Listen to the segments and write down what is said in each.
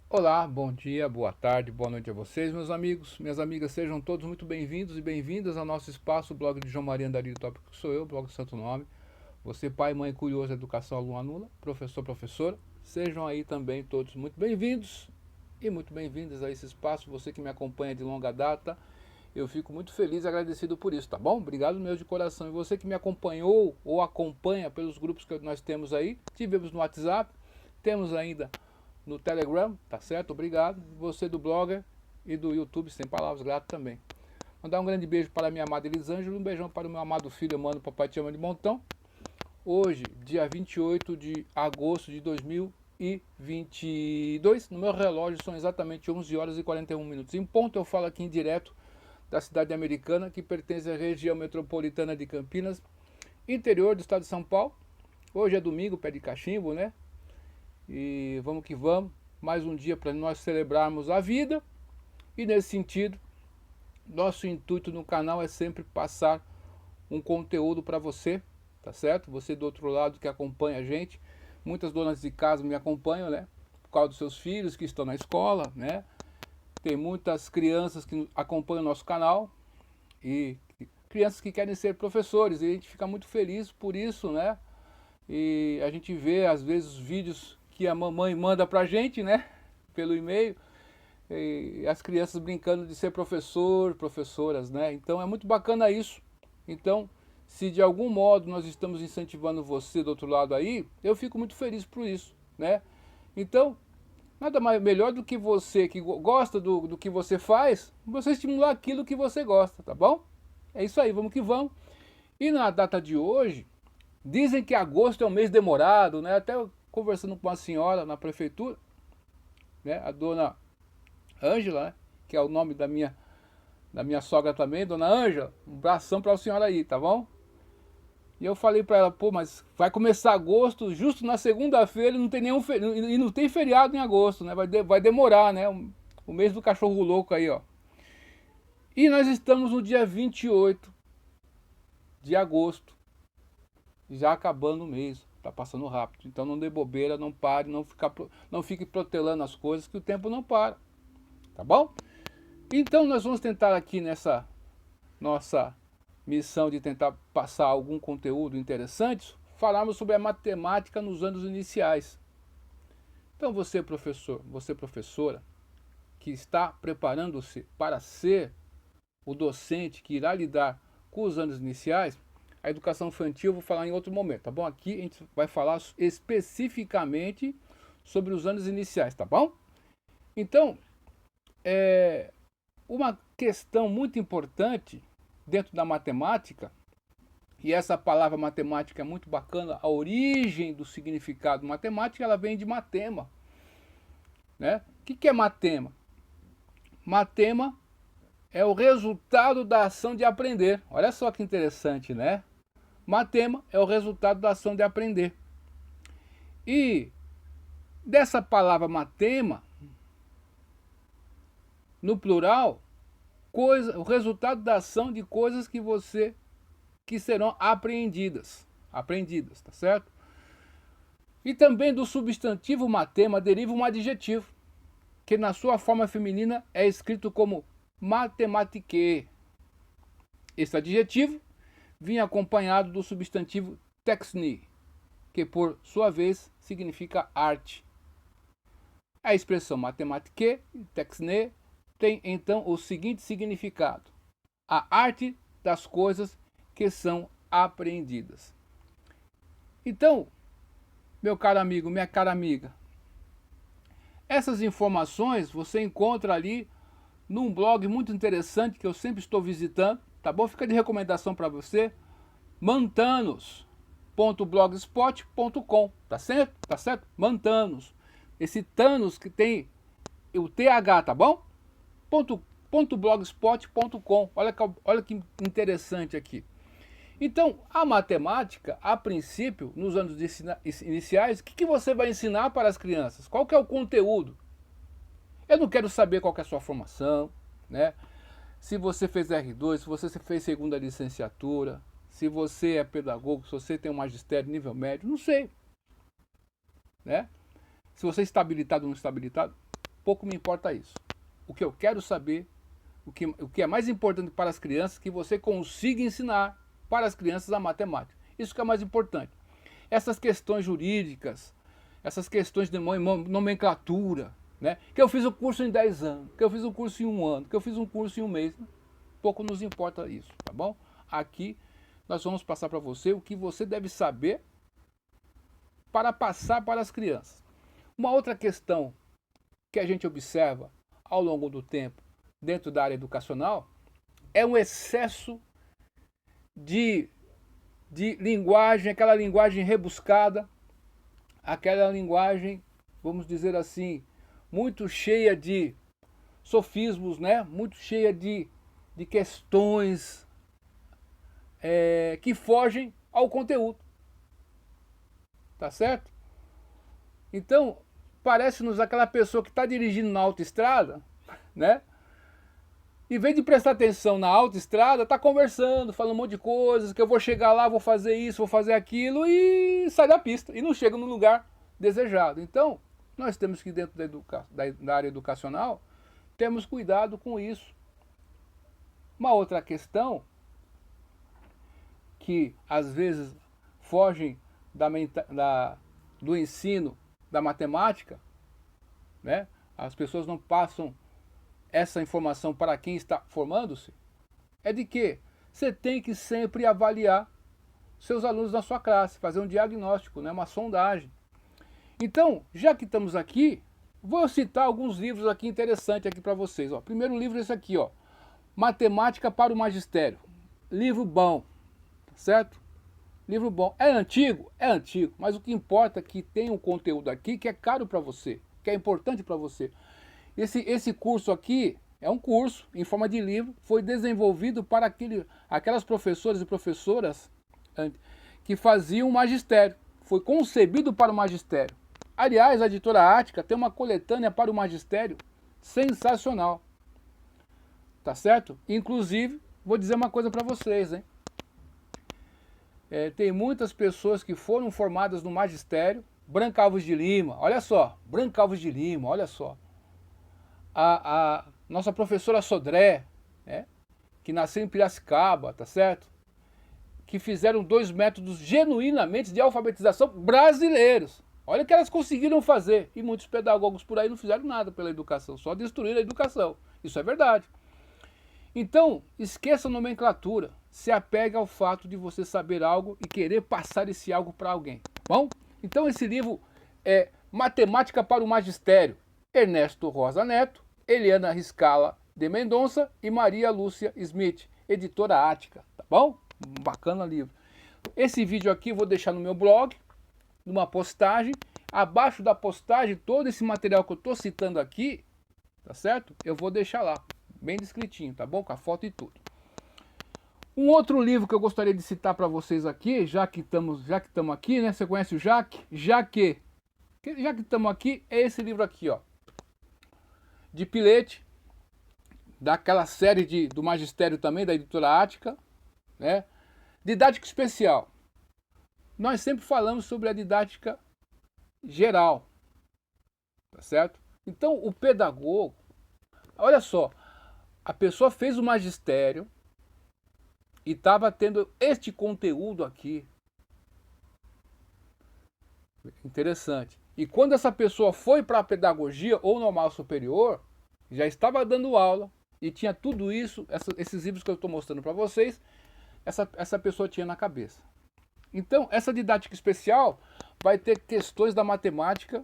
Olá, bom dia, boa tarde, boa noite a vocês, meus amigos, minhas amigas, sejam todos muito bem-vindos e bem-vindas ao nosso espaço, o blog de João Maria Andarilho Tópico, que sou eu, blog Santo Nome. Você, pai, mãe, curioso, educação, aluno, nula, professor, professora, sejam aí também todos muito bem-vindos e muito bem-vindas a esse espaço. Você que me acompanha de longa data, eu fico muito feliz e agradecido por isso, tá bom? Obrigado mesmo de coração. E você que me acompanhou ou acompanha pelos grupos que nós temos aí, tivemos no WhatsApp, temos ainda no Telegram, tá certo? Obrigado. Você do Blogger e do YouTube, sem palavras, grato também. Mandar um grande beijo para a minha amada Elisângela, um beijão para o meu amado filho, mano, papai te ama de montão. Hoje, dia 28 de agosto de 2022, no meu relógio são exatamente 11 horas e 41 minutos. Em ponto eu falo aqui em direto da cidade americana, que pertence à região metropolitana de Campinas, interior do estado de São Paulo. Hoje é domingo, pé de cachimbo, né? E vamos que vamos, mais um dia para nós celebrarmos a vida. E nesse sentido, nosso intuito no canal é sempre passar um conteúdo para você, tá certo? Você do outro lado que acompanha a gente. Muitas donas de casa me acompanham, né? Por causa dos seus filhos que estão na escola, né? Tem muitas crianças que acompanham o nosso canal e crianças que querem ser professores, e a gente fica muito feliz por isso, né? E a gente vê às vezes os vídeos que a mamãe manda pra gente, né? Pelo e-mail, e as crianças brincando de ser professor, professoras, né? Então é muito bacana isso. Então, se de algum modo nós estamos incentivando você do outro lado aí, eu fico muito feliz por isso, né? Então, nada mais melhor do que você que gosta do que você faz, você estimular aquilo que você gosta, tá bom? É isso aí, vamos que vamos. E na data de hoje, dizem que agosto é um mês demorado, né? Até eu conversando com uma senhora na prefeitura, né? A dona Ângela, né? Que é o nome da minha sogra também, dona Ângela. Um abração para a senhora aí, tá bom? E eu falei para ela, pô, mas vai começar agosto, justo na segunda-feira, não tem nenhum e não tem feriado em agosto, né? Vai demorar, né? O mês do cachorro louco aí, ó. E nós estamos no dia 28 de agosto, já acabando o mês, tá passando rápido. Então não dê bobeira, não pare, não fique protelando as coisas, que o tempo não para, tá bom? Então nós vamos tentar aqui nessa nossa missão de tentar passar algum conteúdo interessante, falarmos sobre a matemática nos anos iniciais. Então você professor, você professora, que está preparando-se para ser o docente que irá lidar com os anos iniciais, a educação infantil eu vou falar em outro momento, tá bom? Aqui a gente vai falar especificamente sobre os anos iniciais, tá bom? Então, uma questão muito importante dentro da matemática, e essa palavra matemática é muito bacana, a origem do significado matemática, ela vem de matema, né? O que é matema? Matema é o resultado da ação de aprender. Olha só que interessante, né? Matema é o resultado da ação de aprender. E dessa palavra matema, no plural, o resultado da ação de coisas que serão aprendidas, tá certo? E também do substantivo matema deriva um adjetivo, que na sua forma feminina é escrito como mathematique. Esse adjetivo vinha acompanhado do substantivo texni, que por sua vez significa arte. A expressão mathematique e texne tem então o seguinte significado: a arte das coisas que são apreendidas. Então, meu caro amigo, minha cara amiga, essas informações você encontra ali num blog muito interessante que eu sempre estou visitando, tá bom? Fica de recomendação para você, mantanos.blogspot.com, tá certo? Tá certo? Mantanos. Esse Thanos que tem o TH, tá bom? .blogspot.com. Olha que interessante aqui. Então, a matemática, a princípio, nos anos iniciais, o que você vai ensinar para as crianças? Qual que é o conteúdo? Eu não quero saber qual que é a sua formação, né? Se você fez R2, se você fez segunda licenciatura, se você é pedagogo, se você tem um magistério nível médio, não sei, né? Se você está habilitado ou não está habilitado. pouco me importa isso. O que eu quero saber, o que é mais importante para as crianças, é que você consiga ensinar para as crianças a matemática. Isso que é mais importante. Essas questões jurídicas, essas questões de nomenclatura, né? Que eu fiz o curso em 10 anos, que eu fiz o curso em 1 ano, que eu fiz um curso em 1 mês. Pouco nos importa isso, tá bom? Aqui nós vamos passar para você o que você deve saber para passar para as crianças. Uma outra questão que a gente observa ao longo do tempo dentro da área educacional é um excesso de linguagem, aquela linguagem rebuscada, aquela linguagem, vamos dizer assim, muito cheia de sofismos, né? Muito cheia de questões que fogem ao conteúdo. Tá certo? Então, parece-nos aquela pessoa que está dirigindo na autoestrada, né? Em vez de prestar atenção na autoestrada, está conversando, falando um monte de coisas, que eu vou chegar lá, vou fazer isso, vou fazer aquilo, e sai da pista, e não chega no lugar desejado. Então, nós temos que, dentro da área educacional, temos cuidado com isso. Uma outra questão, que às vezes fogem do ensino da matemática, né? As pessoas não passam essa informação para quem está formando-se, é de que você tem que sempre avaliar seus alunos na sua classe, fazer um diagnóstico, né? Uma sondagem. Então, já que estamos aqui, vou citar alguns livros aqui interessantes aqui para vocês. Ó. Primeiro livro é esse aqui, ó, Matemática para o Magistério. Livro bom, certo? Livro bom. É antigo? É antigo, mas o que importa é que tem um conteúdo aqui que é caro para você, que é importante para você. Esse curso aqui é um curso em forma de livro, foi desenvolvido para aquelas professores e professoras que faziam magistério. Foi concebido para o magistério. Aliás, a editora Ática tem uma coletânea para o magistério sensacional. Tá certo? Inclusive, vou dizer uma coisa para vocês, hein? Tem muitas pessoas que foram formadas no magistério. Branca Alves de Lima, olha só, Branca Alves de Lima, olha só. A nossa professora Sodré, né, que nasceu em Piracicaba, tá certo? Que fizeram 2 métodos genuinamente de alfabetização brasileiros. Olha o que elas conseguiram fazer. E muitos pedagogos por aí não fizeram nada pela educação, só destruíram a educação. Isso é verdade. Então, esqueça a nomenclatura. Se apegue ao fato de você saber algo e querer passar esse algo para alguém. Bom? Então, esse livro é Matemática para o Magistério. Ernesto Rosa Neto, Eliana Riscala de Mendonça e Maria Lúcia Smith, editora Ática. Tá bom? Bacana livro. Esse vídeo aqui eu vou deixar no meu blog, numa postagem. Abaixo da postagem, todo esse material que eu estou citando aqui, tá certo? Eu vou deixar lá, bem descritinho, tá bom? Com a foto e tudo. Um outro livro que eu gostaria de citar para vocês aqui, já que estamos aqui, né? Você conhece o Jacques? Já que estamos aqui, é esse livro aqui, ó. De Pilete, daquela série do Magistério também, da editora Ática, né? Didática especial. Nós sempre falamos sobre a didática geral, tá certo? Então, o pedagogo, olha só, a pessoa fez o magistério e estava tendo este conteúdo aqui. Interessante. E quando essa pessoa foi para a pedagogia ou normal superior, já estava dando aula e tinha tudo isso, esses livros que eu estou mostrando para vocês, essa pessoa tinha na cabeça. Então, essa didática especial vai ter questões da matemática,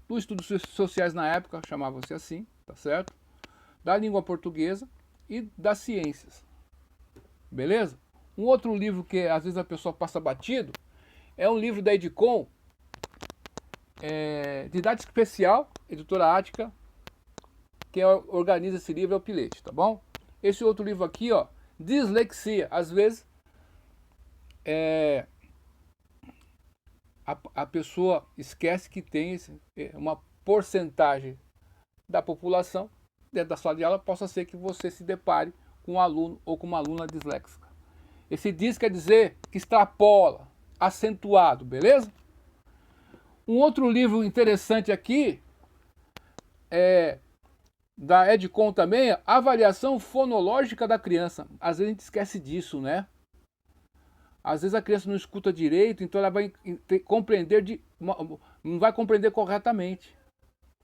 dos estudos sociais na época, chamavam-se assim, tá certo? Da língua portuguesa e das ciências. Beleza? Um outro livro que às vezes a pessoa passa batido é um livro da Edicom, Didática Especial, editora Ática. Quem organiza esse livro é o Pilete, tá bom? Esse outro livro aqui, ó, Dislexia. Às vezes a pessoa esquece que tem uma porcentagem da população dentro da sala de aula, possa ser que você se depare com um aluno ou com uma aluna disléxica. Esse dis quer dizer que extrapola, acentuado, beleza? Um outro livro interessante aqui da Edcom também, avaliação fonológica da criança. Às vezes a gente esquece disso, né? Às vezes a criança não escuta direito, então ela vai compreender, não vai compreender corretamente.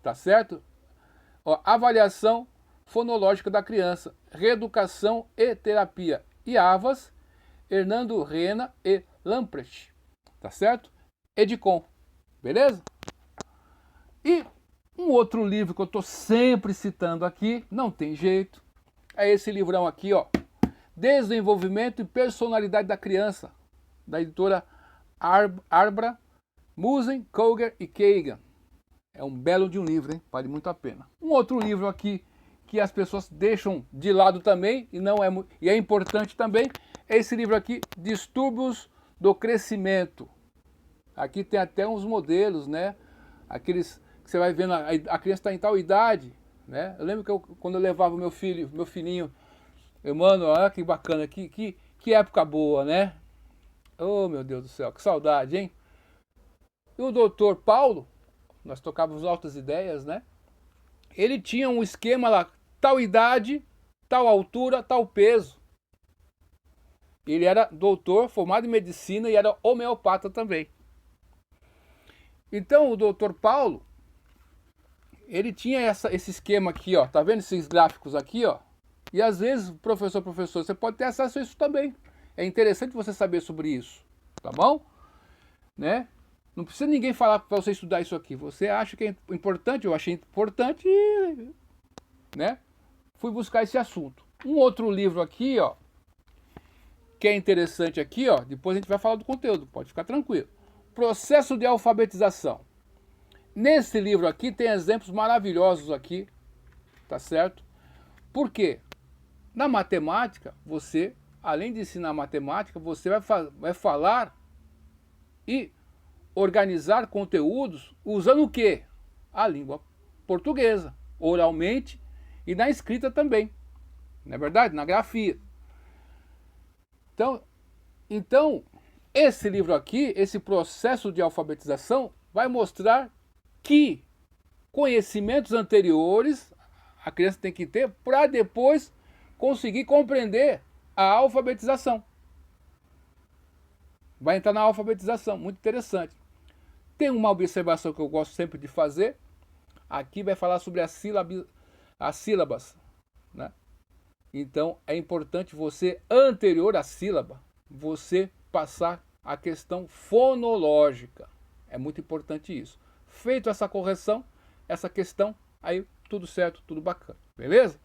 Tá certo? Ó, avaliação fonológica da criança, reeducação e terapia. Iavas, Hernando Rena e Lamprecht. Tá certo? Edcom. Beleza? E um outro livro que eu estou sempre citando aqui, não tem jeito, é esse livrão aqui, ó. Desenvolvimento e Personalidade da Criança, da editora Arbra, Musen, Koger e Kagan. É um belo de um livro, hein? Vale muito a pena. Um outro livro aqui que as pessoas deixam de lado também, e é importante também, é esse livro aqui, Distúrbios do Crescimento. Aqui tem até uns modelos, né? Aqueles que você vai vendo, a criança está em tal idade, né? Eu lembro que quando eu levava meu filhinho, mano, olha que bacana, que época boa, né? Oh, meu Deus do céu, que saudade, hein? E o doutor Paulo, nós tocávamos altas ideias, né? Ele tinha um esquema lá, tal idade, tal altura, tal peso. Ele era doutor, formado em medicina e era homeopata também. Então o doutor Paulo, ele tinha esse esquema aqui, ó. Tá vendo esses gráficos aqui, ó? E às vezes, professor, você pode ter acesso a isso também. É interessante você saber sobre isso, tá bom? Né? Não precisa ninguém falar para você estudar isso aqui. Você acha que é importante, eu achei importante e, né? Fui buscar esse assunto. Um outro livro aqui, ó, que é interessante aqui, ó, depois a gente vai falar do conteúdo, pode ficar tranquilo. Processo de alfabetização. Nesse livro aqui tem exemplos maravilhosos aqui, tá certo? Por quê? Na matemática, você, além de ensinar matemática, você vai falar e organizar conteúdos usando o quê? A língua portuguesa, oralmente e na escrita também. Não é verdade? Na grafia. Então, esse livro aqui, esse processo de alfabetização, vai mostrar que conhecimentos anteriores a criança tem que ter para depois conseguir compreender a alfabetização. Vai entrar na alfabetização, muito interessante. Tem uma observação que eu gosto sempre de fazer. Aqui vai falar sobre as sílabas, né? Então é importante você, anterior à sílaba, você passar a questão fonológica. É muito importante isso. Feito essa correção, essa questão, aí tudo certo, tudo bacana. Beleza?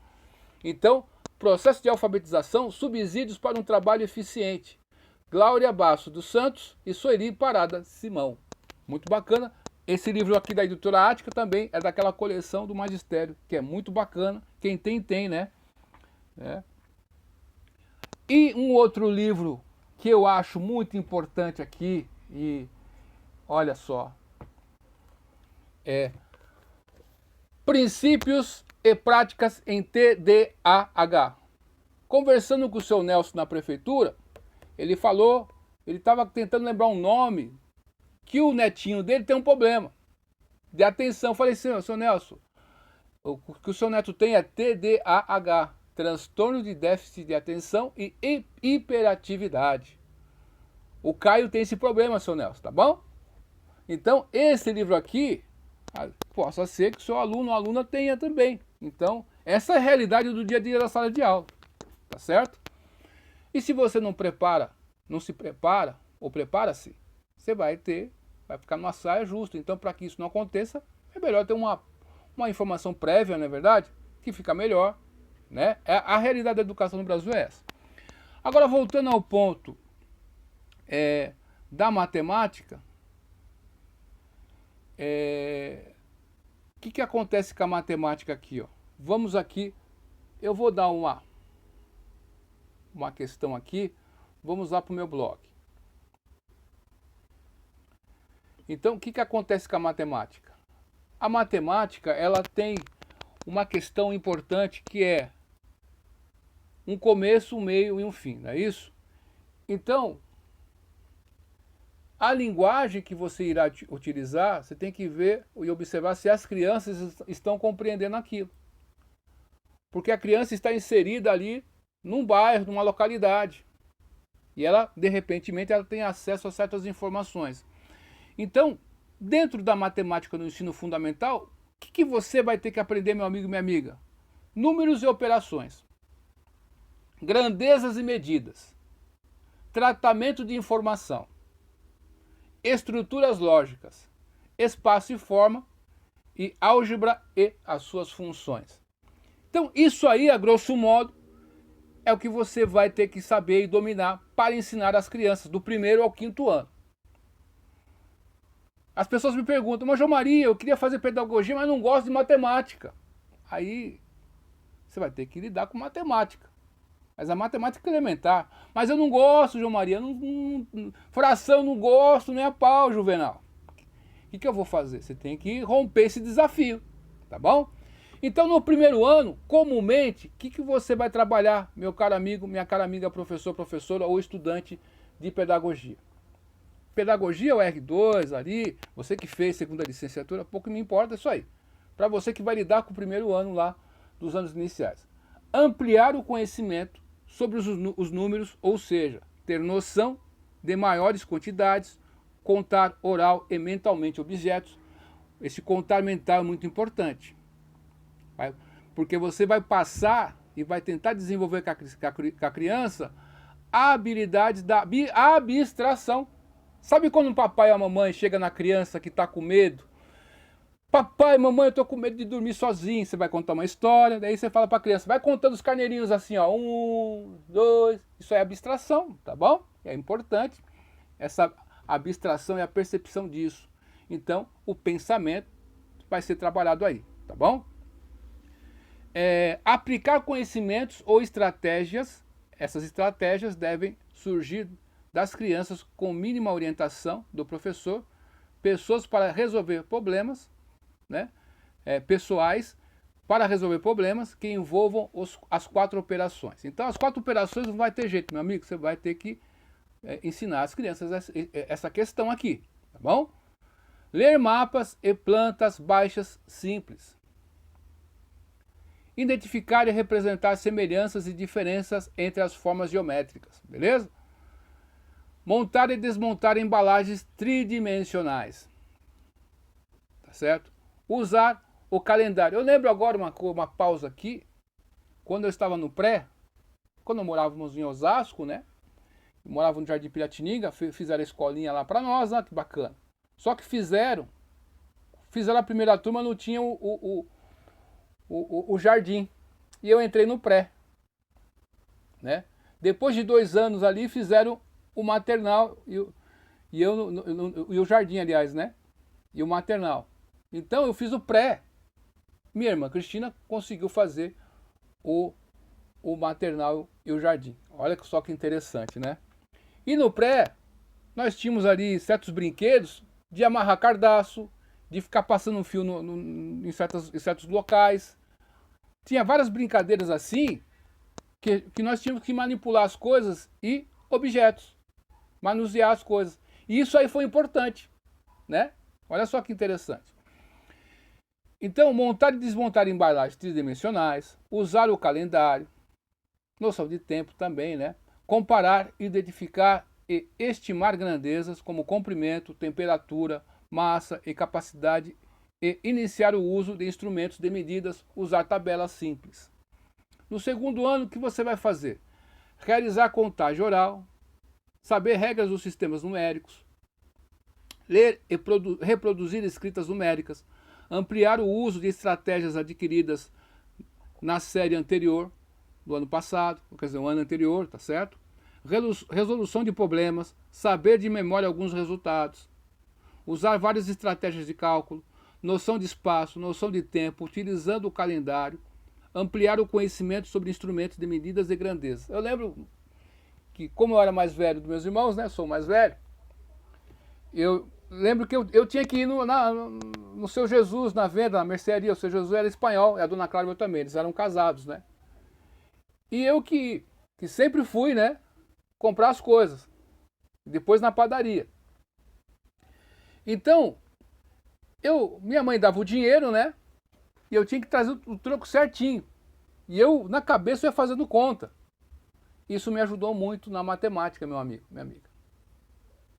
Então, processo de alfabetização, subsídios para um trabalho eficiente. Glória Basso dos Santos e Sueli Parada Simão. Muito bacana. Esse livro aqui da editora Ática também é daquela coleção do Magistério, que é muito bacana. Quem tem, né? E um outro livro que eu acho muito importante aqui, e olha só, é Princípios e Práticas em TDAH. Conversando com o seu Nelson na prefeitura, ele falou, ele estava tentando lembrar um nome, que o netinho dele tem um problema de atenção. Eu falei, seu Nelson, o que o seu neto tem é TDAH, transtorno de déficit de atenção e hiperatividade. O Caio tem esse problema, seu Nelson, tá bom? Então, esse livro aqui, possa ser que o seu aluno ou aluna tenha também. Então, essa é a realidade do dia a dia da sala de aula, tá certo? E se você não se prepara, ou prepara-se, você vai ficar numa saia justa. Então, para que isso não aconteça, é melhor ter uma informação prévia, não é verdade? Que fica melhor, né? A realidade da educação no Brasil é essa. Agora, voltando ao ponto da matemática, o que acontece com a matemática aqui, ó? Vamos aqui, eu vou dar uma questão aqui, vamos lá para o meu blog. Então, o que acontece com a matemática? A matemática, ela tem uma questão importante que é um começo, um meio e um fim, não é isso? Então, A linguagem que você irá utilizar, você tem que ver e observar se as crianças estão compreendendo aquilo. Porque a criança está inserida ali num bairro, numa localidade. E ela, de repente, ela tem acesso a certas informações. Então, dentro da matemática no ensino fundamental, o que você vai ter que aprender, meu amigo e minha amiga? Números e operações. Grandezas e medidas. Tratamento de informação. Estruturas lógicas. Espaço e forma. E álgebra e as suas funções. Então, isso aí, a grosso modo, é o que você vai ter que saber e dominar para ensinar as crianças do 1º ao 5º ano. As pessoas me perguntam, mas João Maria, eu queria fazer pedagogia, mas não gosto de matemática. Aí você vai ter que lidar com matemática. Mas a matemática é elementar. Mas eu não gosto, João Maria, fração eu não gosto, nem a pau, Juvenal. O que eu vou fazer? Você tem que romper esse desafio, tá bom? Então, no 1º ano, comumente, o que você vai trabalhar, meu caro amigo, minha cara amiga, professor, professora ou estudante de pedagogia? Pedagogia, o R2 ali, você que fez segunda licenciatura, pouco me importa isso aí. Para você que vai lidar com o 1º ano lá dos anos iniciais. Ampliar o conhecimento sobre os números, ou seja, ter noção de maiores quantidades, contar oral e mentalmente objetos. Esse contar mental é muito importante. Porque você vai passar e vai tentar desenvolver com a criança a habilidade da abstração. Sabe quando o papai ou a mamãe chega na criança que está com medo? Papai, mamãe, eu estou com medo de dormir sozinho. Você vai contar uma história, daí você fala para a criança, vai contando os carneirinhos assim, ó, 1, 2, isso é abstração, tá bom? É importante essa abstração e a percepção disso. Então, o pensamento vai ser trabalhado aí, tá bom? Aplicar conhecimentos ou estratégias, essas estratégias devem surgir das crianças com mínima orientação do professor, pessoas para resolver problemas, né, pessoais para resolver problemas que envolvam as 4 operações. Então as 4 operações não vai ter jeito, meu amigo, você vai ter que ensinar as crianças essa questão aqui, tá bom? Ler mapas e plantas baixas simples. Identificar e representar semelhanças e diferenças entre as formas geométricas, beleza? Montar e desmontar embalagens tridimensionais, tá certo? Usar o calendário. Eu lembro agora uma pausa aqui, quando eu estava no pré, quando morávamos em Osasco, né? Morava no Jardim Piratininga, fizeram a escolinha lá para nós, né? Que bacana. Só que fizeram a primeira turma, não tinha o jardim. E eu entrei no pré, né? Depois de 2 anos ali, fizeram o maternal e o jardim, aliás, né? E o maternal. Então eu fiz o pré. Minha irmã Cristina conseguiu fazer o maternal e o jardim. Olha só que interessante, né? E no pré, nós tínhamos ali certos brinquedos de amarrar cardaço, de ficar passando um fio em certos locais. Tinha várias brincadeiras assim, que nós tínhamos que manipular as coisas e objetos, manusear as coisas. E isso aí foi importante, né? Olha só que interessante. Então, montar e desmontar embalagens tridimensionais, usar o calendário, noção de tempo também, né? Comparar, identificar e estimar grandezas como comprimento, temperatura, massa e capacidade e iniciar o uso de instrumentos de medidas, usar tabelas simples. No 2º ano, o que você vai fazer? Realizar contagem oral, saber regras dos sistemas numéricos, ler e reproduzir escritas numéricas, ampliar o uso de estratégias adquiridas na série anterior, do ano passado, quer dizer, o ano anterior, tá certo? Resolução de problemas, saber de memória alguns resultados, usar várias estratégias de cálculo, noção de espaço, noção de tempo, utilizando o calendário, ampliar o conhecimento sobre instrumentos de medidas de grandeza. Eu lembro que, como eu era mais velho dos meus irmãos, né, sou mais velho, eu lembro que eu tinha que ir no Seu Jesus, na venda, na mercearia. O Seu Jesus era espanhol, e a Dona Cláudia também, eles eram casados, né? E eu que sempre fui, né, comprar as coisas. Depois na padaria. Então, minha mãe dava o dinheiro, né? E eu tinha que trazer o troco certinho. E eu, na cabeça, ia fazendo conta. Isso me ajudou muito na matemática, meu amigo, minha amiga.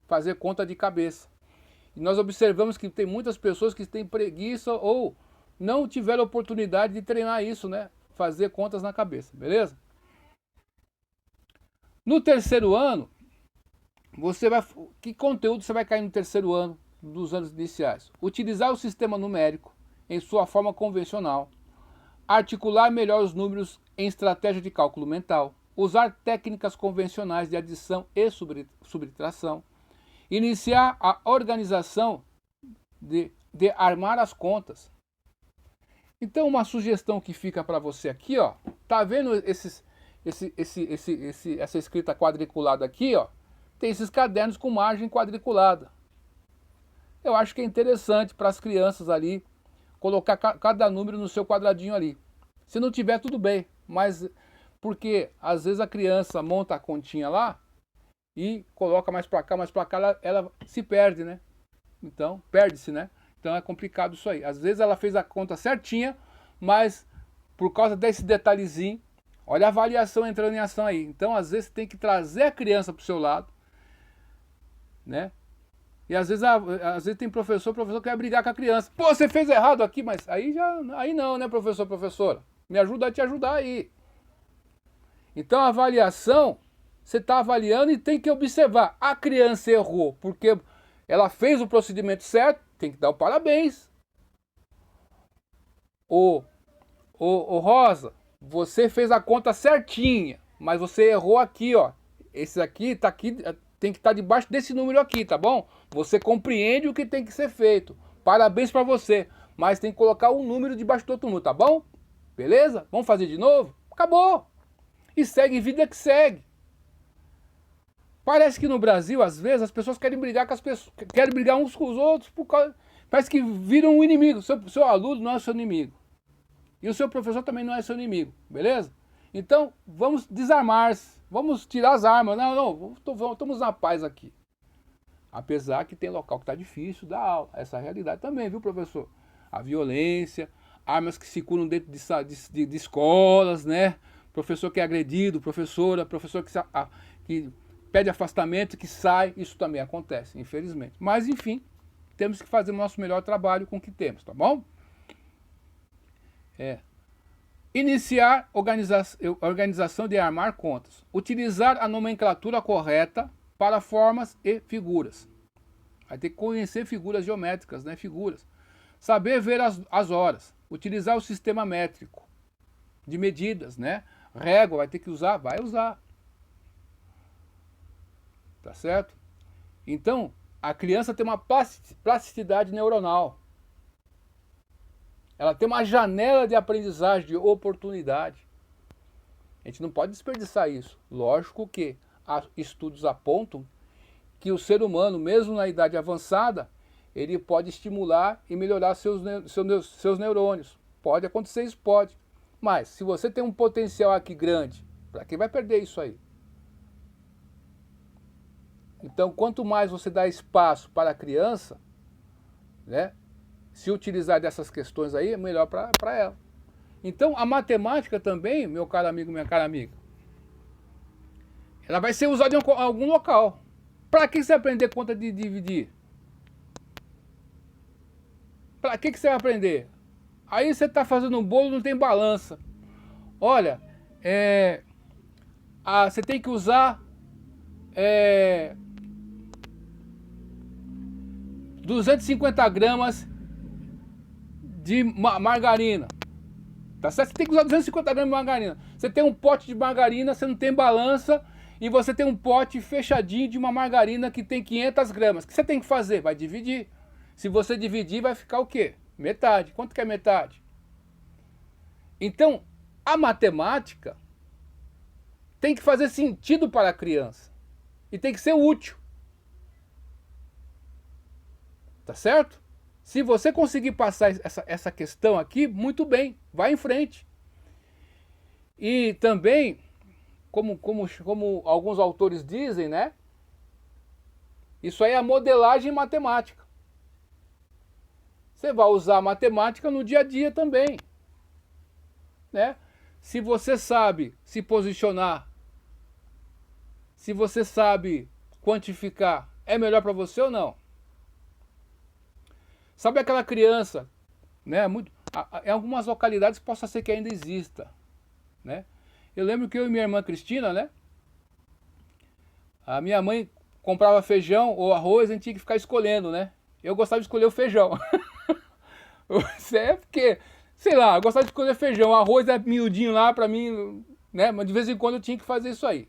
Fazer conta de cabeça. E nós observamos que tem muitas pessoas que têm preguiça ou não tiveram oportunidade de treinar isso, né? Fazer contas na cabeça, beleza? No terceiro ano, que conteúdo você vai cair no terceiro ano dos anos iniciais? Utilizar o sistema numérico em sua forma convencional, articular melhor os números em estratégia de cálculo mental, usar técnicas convencionais de adição e subtração, iniciar a organização de armar as contas. Então, uma sugestão que fica para você aqui, ó, tá vendo essa escrita quadriculada aqui, ó? Tem esses cadernos com margem quadriculada. Eu acho que é interessante para as crianças ali colocar cada número no seu quadradinho ali. Se não tiver, tudo bem, mas porque às vezes a criança monta a continha lá e coloca mais para cá, ela se perde, né? Então, perde-se, né? Então é complicado isso aí. Às vezes ela fez a conta certinha, mas por causa desse detalhezinho, olha a avaliação entrando em ação aí. Então, às vezes, você tem que trazer a criança para o seu lado, né? E às vezes tem professor que quer brigar com a criança. Pô, você fez errado aqui, mas aí não, né, professora? Me ajuda a te ajudar aí. Então, a avaliação, você está avaliando e tem que observar. A criança errou porque ela fez o procedimento certo, tem que dar o parabéns. Ô Rosa, você fez a conta certinha, mas você errou aqui, ó. Esse aqui tá aqui, tem que estar debaixo desse número aqui, tá bom? Você compreende o que tem que ser feito. Parabéns para você, mas tem que colocar um número debaixo do outro número, tá bom? Beleza? Vamos fazer de novo? Acabou. E segue vida que segue. Parece que no Brasil, às vezes, as pessoas querem brigar com as pessoas, querem brigar uns com os outros, parece que viram um inimigo. Seu aluno não é seu inimigo. E o seu professor também não é seu inimigo, beleza? Então, vamos desarmar-se, vamos tirar as armas. Não, estamos na paz aqui. Apesar que tem local que está difícil dar aula. Essa é a realidade também, viu, professor? A violência, armas que circulam dentro de escolas, né? Professor que é agredido, professor que pede afastamento, que sai. Isso também acontece, infelizmente. Mas, enfim, temos que fazer o nosso melhor trabalho com o que temos, tá bom? Iniciar organização de armar contas. Utilizar a nomenclatura correta para formas e figuras. Vai ter que conhecer figuras geométricas, né? Figuras. Saber ver as horas. Utilizar o sistema métrico de medidas, né? Régua, vai ter que usar? Vai usar. Tá certo? Então, a criança tem uma plasticidade neuronal. Ela tem uma janela de aprendizagem, de oportunidade. A gente não pode desperdiçar isso. Lógico que estudos apontam que o ser humano, mesmo na idade avançada, ele pode estimular e melhorar seus neurônios. Pode acontecer isso, pode. Mas, se você tem um potencial aqui grande, para quem vai perder isso aí? Então, quanto mais você dá espaço para a criança, né? Se utilizar dessas questões aí, é melhor para ela. Então, a matemática também, meu caro amigo, minha cara amiga, ela vai ser usada em algum local. Para que você aprender conta de dividir? Para que você vai aprender? Aí você está fazendo um bolo e não tem balança. Olha, você tem que usar 250 gramas de margarina. Tá certo? Você tem que usar 250 gramas de margarina. Você tem um pote de margarina, você não tem balança, e você tem um pote fechadinho de uma margarina que tem 500 gramas. O que você tem que fazer? Vai dividir. Se você dividir, vai ficar o quê? Metade. Quanto que é metade? Então, a matemática tem que fazer sentido para a criança. E tem que ser útil. Tá certo? Se você conseguir passar essa questão aqui, muito bem, vai em frente. E também, como alguns autores dizem, né? Isso aí é a modelagem matemática. você vai usar a matemática no dia a dia também, né? Se você sabe se posicionar, se você sabe quantificar, é melhor para você ou não? Sabe aquela criança, né? Em algumas localidades possa ser que ainda exista, né? Eu lembro que eu e minha irmã Cristina, né? A minha mãe comprava feijão ou arroz, a gente tinha que ficar escolhendo, né? Eu gostava de escolher o feijão. Isso é porque, sei lá, eu gostava de escolher feijão. O arroz é miudinho lá pra mim, né? Mas de vez em quando eu tinha que fazer isso aí.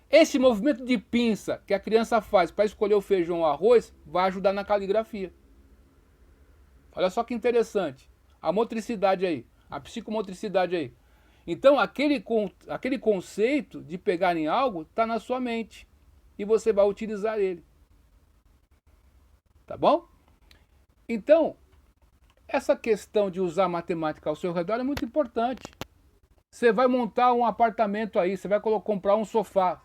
Esse movimento de pinça que a criança faz para escolher o feijão ou o arroz vai ajudar na caligrafia. Olha só que interessante. A motricidade aí, a psicomotricidade aí. Então aquele conceito de pegar em algo está na sua mente. E você vai utilizar ele. Tá bom? Então, essa questão de usar matemática ao seu redor é muito importante. Você vai montar um apartamento aí, você vai comprar um sofá.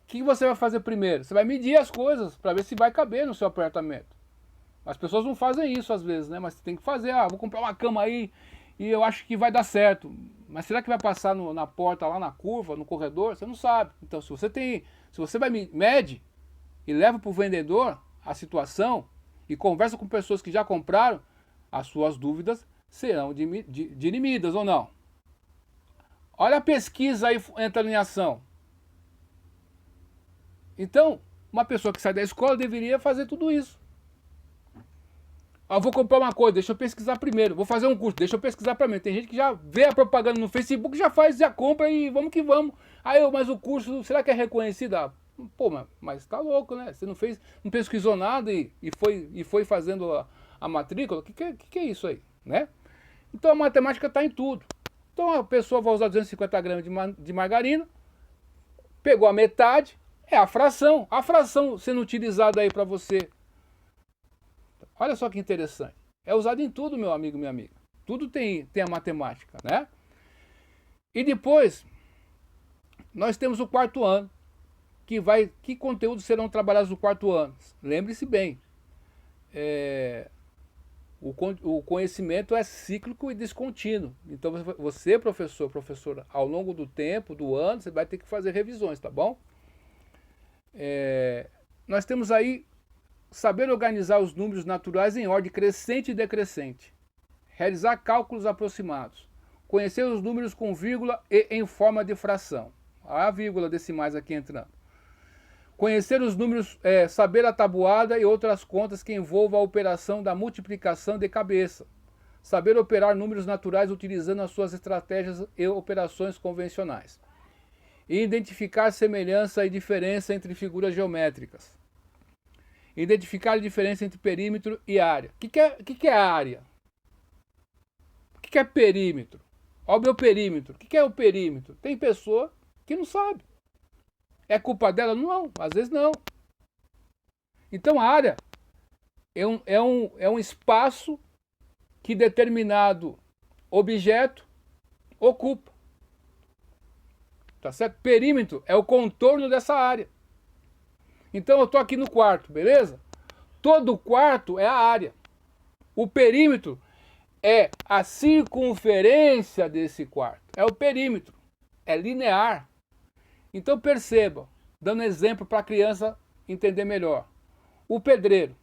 O que você vai fazer primeiro? Você vai medir as coisas para ver se vai caber no seu apartamento. As pessoas não fazem isso às vezes, né? Mas você tem que fazer. Ah, vou comprar uma cama aí e eu acho que vai dar certo. Mas será que vai passar na porta lá na curva, no corredor? Você não sabe. Então, se você vai mede e leva para o vendedor a situação e conversa com pessoas que já compraram, as suas dúvidas serão dirimidas ou não. Olha a pesquisa aí entrando em ação. Então, uma pessoa que sai da escola deveria fazer tudo isso. Ah, vou comprar uma coisa, deixa eu pesquisar primeiro. Vou fazer um curso, deixa eu pesquisar primeiro. Tem gente que já vê a propaganda no Facebook, já faz, já compra e vamos que vamos. Aí, mas o curso, será que é reconhecido? Ah, pô, mas tá louco, né? Você não pesquisou nada e foi fazendo a matrícula? O que é isso aí, né? Então a matemática está em tudo. Então a pessoa vai usar 250 gramas de margarina, pegou a metade, é a fração. A fração sendo utilizada aí para você. Olha só que interessante. É usado em tudo, meu amigo, minha amiga. Tudo tem a matemática, né? E depois, nós temos o quarto ano. Que conteúdos serão trabalhados no quarto ano? Lembre-se bem. O conhecimento é cíclico e descontínuo. Então você, professora, ao longo do tempo, do ano, você vai ter que fazer revisões, tá bom? Nós temos aí saber organizar os números naturais em ordem crescente e decrescente. Realizar cálculos aproximados. Conhecer os números com vírgula e em forma de fração. A vírgula decimais aqui entrando. Conhecer os números, saber a tabuada e outras contas que envolvam a operação da multiplicação de cabeça. Saber operar números naturais utilizando as suas estratégias e operações convencionais. E identificar semelhança e diferença entre figuras geométricas. Identificar a diferença entre perímetro e área. O que é área? O que é perímetro? Olha o meu perímetro. O que é o perímetro? Tem pessoa que não sabe. É culpa dela? Não, às vezes não. Então a área é um espaço que determinado objeto ocupa. Tá certo? Perímetro é o contorno dessa área. Então eu estou aqui no quarto, beleza? Todo quarto é a área. O perímetro é a circunferência desse quarto. É o perímetro. É linear. Então perceba, dando exemplo para a criança entender melhor. O pedreiro,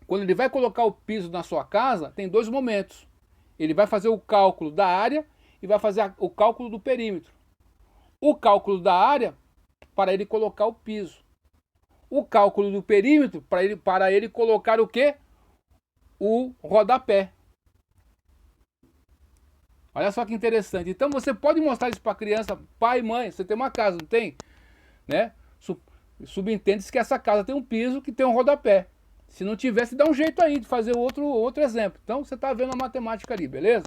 quando ele vai colocar o piso na sua casa, tem dois momentos. Ele vai fazer o cálculo da área e vai fazer o cálculo do perímetro. O cálculo da área para ele colocar o piso. O cálculo do perímetro para ele colocar o quê? O rodapé. Olha só que interessante. Então você pode mostrar isso para a criança, pai e mãe, você tem uma casa, não tem? Né? Subentende-se que essa casa tem um piso que tem um rodapé. Se não tivesse, dá um jeito aí de fazer outro exemplo. Então você está vendo a matemática ali, beleza?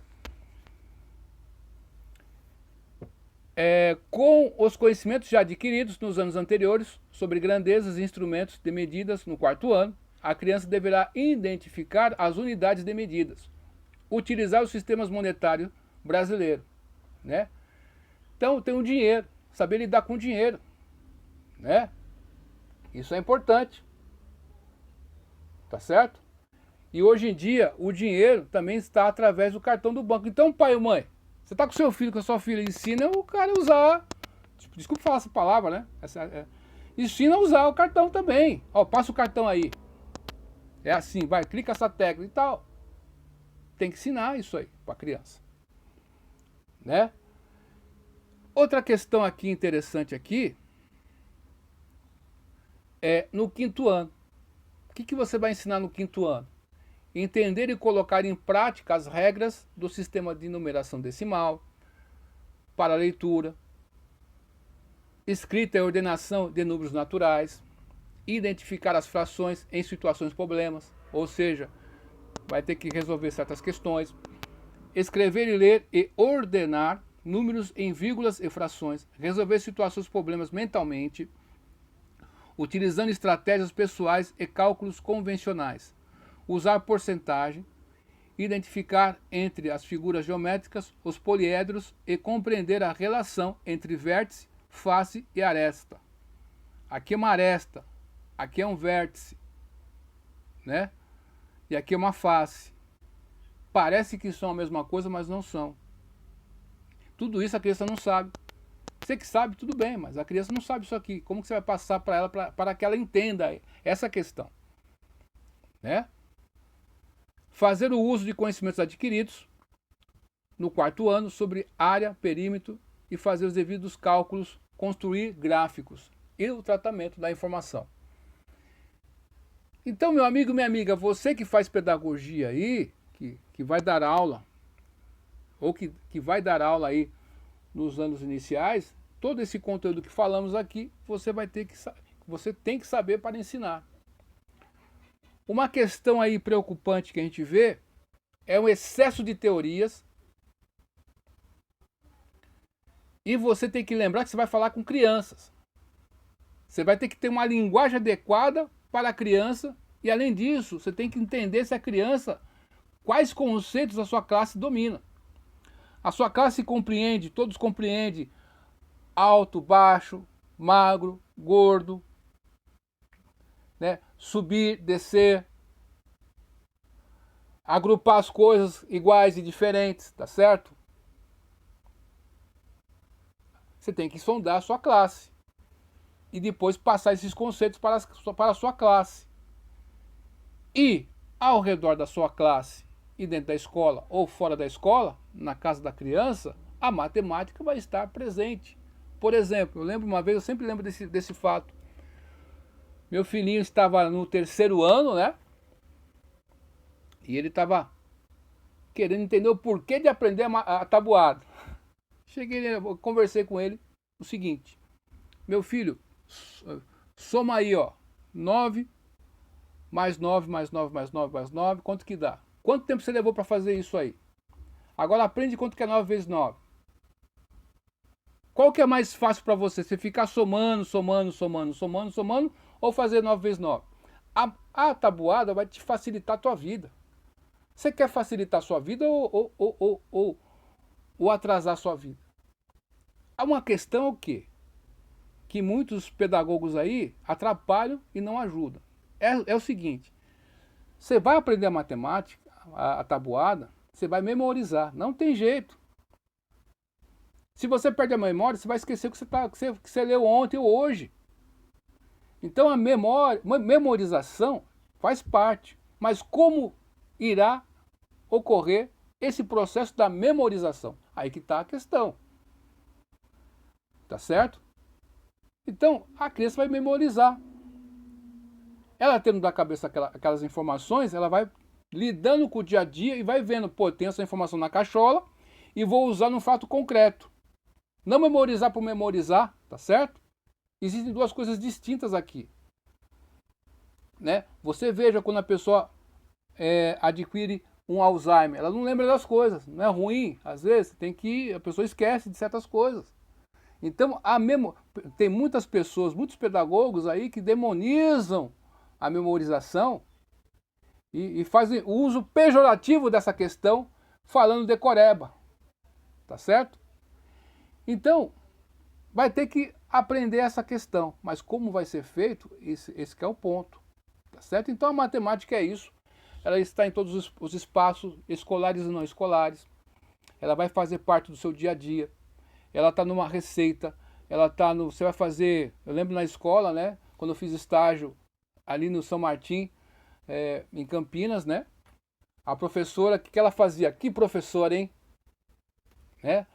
Com os conhecimentos já adquiridos nos anos anteriores sobre grandezas e instrumentos de medidas no quarto ano, a criança deverá identificar as unidades de medidas, utilizar os sistemas monetários brasileiros, né? Então tem o dinheiro, saber lidar com o dinheiro, né? Isso é importante, tá certo? E hoje em dia, o dinheiro também está através do cartão do banco. Então, pai ou mãe, você está com seu filho, com a sua filha, ensina o cara a usar, desculpa falar essa palavra, né? Ensina a usar o cartão também. Ó, passa o cartão aí. É assim, vai, clica essa tecla e tal. Tem que ensinar isso aí para a criança. Né? Outra questão aqui interessante aqui é no quinto ano. O que você vai ensinar no quinto ano? Entender e colocar em prática as regras do sistema de numeração decimal, para a leitura, escrita e ordenação de números naturais, identificar as frações em situações de problemas, ou seja, vai ter que resolver certas questões, escrever e ler e ordenar números em vírgulas e frações, resolver situações de problemas mentalmente, utilizando estratégias pessoais e cálculos convencionais, usar porcentagem, identificar entre as figuras geométricas os poliedros e compreender a relação entre vértice, face e aresta. Aqui é uma aresta, aqui é um vértice, né? E aqui é uma face. Parece que são a mesma coisa, mas não são. Tudo isso a criança não sabe. Você que sabe, tudo bem, mas a criança não sabe isso aqui. Como que você vai passar para ela para que ela entenda essa questão? Né? Fazer o uso de conhecimentos adquiridos no quarto ano sobre área, perímetro e fazer os devidos cálculos, construir gráficos e o tratamento da informação. Então, meu amigo, minha amiga, você que faz pedagogia aí, que vai dar aula, ou que vai dar aula aí nos anos iniciais, todo esse conteúdo que falamos aqui, você tem que saber para ensinar. Uma questão aí preocupante que a gente vê é o excesso de teorias. E você tem que lembrar que você vai falar com crianças. Você vai ter que ter uma linguagem adequada para a criança. E além disso, você tem que entender se a criança, quais conceitos a sua classe domina. A sua classe compreende, todos compreendem alto, baixo, magro, gordo, né? Subir, descer, agrupar as coisas iguais e diferentes, tá certo? Você tem que sondar a sua classe e depois passar esses conceitos para a sua classe. E ao redor da sua classe e dentro da escola ou fora da escola, na casa da criança, a matemática vai estar presente. Por exemplo, eu lembro uma vez, eu sempre lembro desse fato. Meu filhinho estava no terceiro ano, né? E ele estava querendo entender o porquê de aprender a tabuada. Eu conversei com ele o seguinte: meu filho, soma aí, ó, 9 mais 9 mais 9 mais 9 mais 9, quanto que dá? Quanto tempo você levou para fazer isso aí? Agora aprende quanto que é 9 vezes 9. Qual que é mais fácil para você? Você ficar somando ou fazer 9 vezes 9? A tabuada vai te facilitar a tua vida. Você quer facilitar a sua vida ou atrasar a sua vida? Há uma questão o quê? Que muitos pedagogos aí atrapalham e não ajudam. É o seguinte: você vai aprender a matemática, a tabuada, você vai memorizar. Não tem jeito. Se você perde a memória, você vai esquecer o que você leu ontem ou hoje. Então a memorização faz parte. Mas como irá ocorrer esse processo da memorização? Aí que está a questão. Tá certo? Então a criança vai memorizar. Ela tendo da cabeça aquelas informações, ela vai lidando com o dia a dia e vai vendo, pô, tem essa informação na cachola e vou usar num fato concreto. Não memorizar por memorizar, tá certo? Existem duas coisas distintas aqui. Né? Você veja quando a pessoa adquire um Alzheimer, ela não lembra das coisas, não é ruim, às vezes a pessoa esquece de certas coisas. Então, tem muitas pessoas, muitos pedagogos aí que demonizam a memorização e fazem o uso pejorativo dessa questão, falando decoreba, tá certo? Então, vai ter que aprender essa questão, mas como vai ser feito, esse que é o ponto, tá certo? Então a matemática é isso, ela está em todos os espaços, escolares e não escolares. Ela vai fazer parte do seu dia a dia. Ela está numa receita, ela está no... Você vai fazer... Eu lembro na escola, né? Quando eu fiz estágio ali no São Martim, em Campinas, né? A professora, o que ela fazia? Que professora, hein? Né?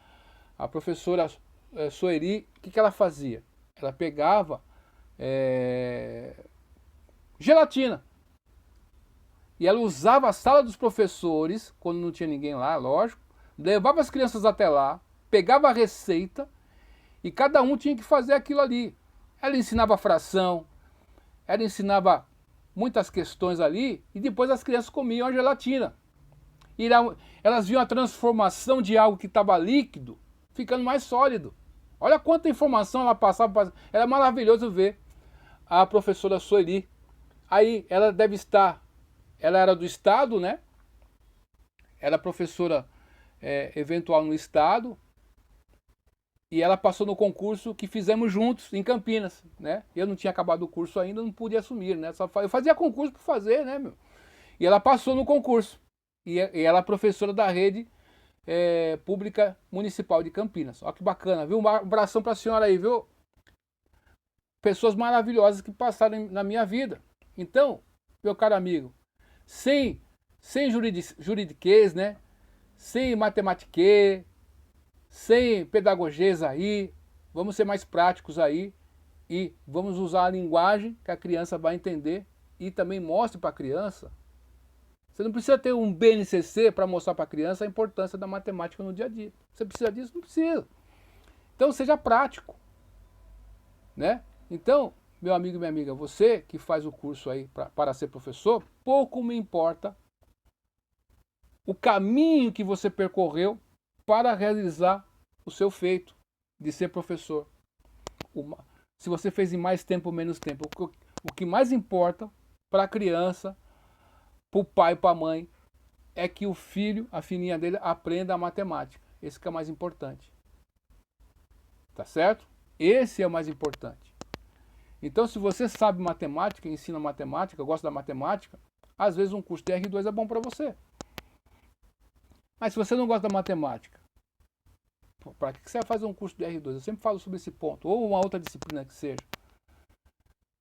A professora Sueli, o que ela fazia? Ela pegava gelatina. E ela usava a sala dos professores, quando não tinha ninguém lá, lógico, levava as crianças até lá, pegava a receita e cada um tinha que fazer aquilo ali. Ela ensinava fração, ela ensinava muitas questões ali e depois as crianças comiam a gelatina. E elas viam a transformação de algo que estava líquido ficando mais sólido. Olha quanta informação ela passava. Era maravilhoso ver a professora Sueli. Aí ela deve estar... Ela era do estado, né? Era professora eventual no estado. E ela passou no concurso que fizemos juntos em Campinas, né? Eu não tinha acabado o curso ainda, não pude assumir, né? Eu fazia concurso por fazer, né, meu? E ela passou no concurso. E ela é professora da rede pública municipal de Campinas. Olha que bacana, viu? Um abração para a senhora aí, viu? Pessoas maravilhosas que passaram na minha vida. Então, meu caro amigo, sem juridiquês, né? Sem matematiquê, sem pedagogias aí, vamos ser mais práticos aí e vamos usar a linguagem que a criança vai entender e também mostre para a criança. Você não precisa ter um BNCC para mostrar para a criança a importância da matemática no dia a dia. Você precisa disso? Não precisa. Então seja prático, né? Então, meu amigo e minha amiga, você que faz o curso aí para ser professor, pouco me importa o caminho que você percorreu para realizar o seu feito de ser professor. Se você fez em mais tempo ou menos tempo. O que mais importa para a criança, para o pai e para a mãe, é que o filho, a filhinha dele, aprenda a matemática. Esse que é o mais importante. Tá certo? Esse é o mais importante. Então, se você sabe matemática, ensina matemática, gosta da matemática, às vezes um curso de R2 é bom para você. Mas se você não gosta da matemática, para que você vai fazer um curso de R2? Eu sempre falo sobre esse ponto, ou uma outra disciplina que seja.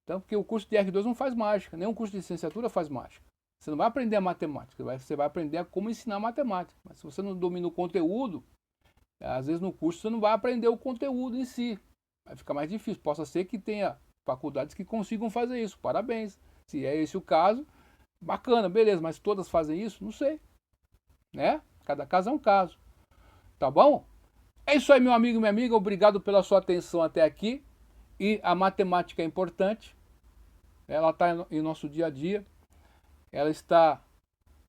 Então, porque o curso de R2 não faz mágica, nenhum curso de licenciatura faz mágica. Você não vai aprender a matemática, você vai aprender a como ensinar matemática. Mas se você não domina o conteúdo, às vezes no curso você não vai aprender o conteúdo em si. Vai ficar mais difícil. Possa ser que tenha faculdades que consigam fazer isso. Parabéns. Se é esse o caso, bacana, beleza. Mas todas fazem isso? Não sei. Né? Cada caso é um caso. Tá bom? É isso aí, meu amigo e minha amiga. Obrigado pela sua atenção até aqui. E a matemática é importante. Ela está em nosso dia a dia. Ela está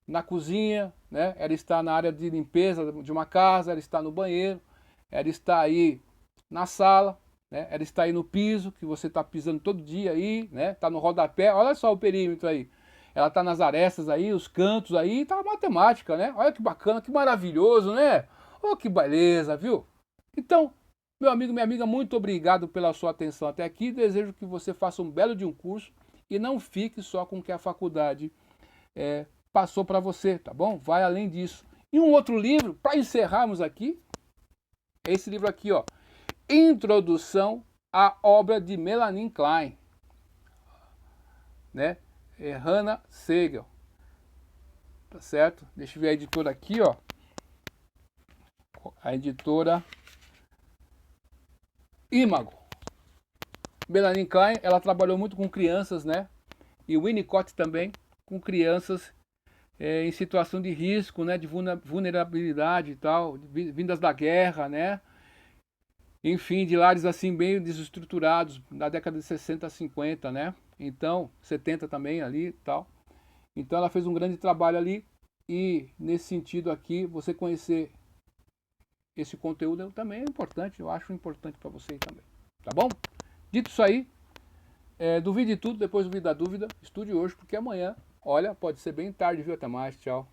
na cozinha, né? Ela está na área de limpeza de uma casa, ela está no banheiro, ela está aí na sala, né? Ela está aí no piso, que você está pisando todo dia aí, né? Está no rodapé, olha só o perímetro aí. Ela está nas arestas aí, os cantos aí, está a matemática, né? Olha que bacana, que maravilhoso, né? Oh, que beleza, viu? Então, meu amigo, minha amiga, muito obrigado pela sua atenção até aqui. Desejo que você faça um belo de um curso e não fique só com o que a faculdade passou para você, tá bom? Vai além disso. E um outro livro, para encerrarmos aqui, é esse livro aqui, ó. Introdução à obra de Melanie Klein, né? Hannah Segal. Tá certo? Deixa eu ver a editora aqui, ó. A editora Imago. Melanie Klein, ela trabalhou muito com crianças, né? E o Winnicott também, com crianças em situação de risco, né, de vulnerabilidade e tal, vindas da guerra, né, enfim, de lares assim bem desestruturados, na década de 60, 50, né, então, 70 também ali e tal. Então ela fez um grande trabalho ali e nesse sentido aqui, você conhecer esse conteúdo também é importante, eu acho importante para você também, tá bom? Dito isso aí, duvide tudo, depois duvide da dúvida, estude hoje, porque amanhã, olha, pode ser bem tarde, viu? Até mais, tchau.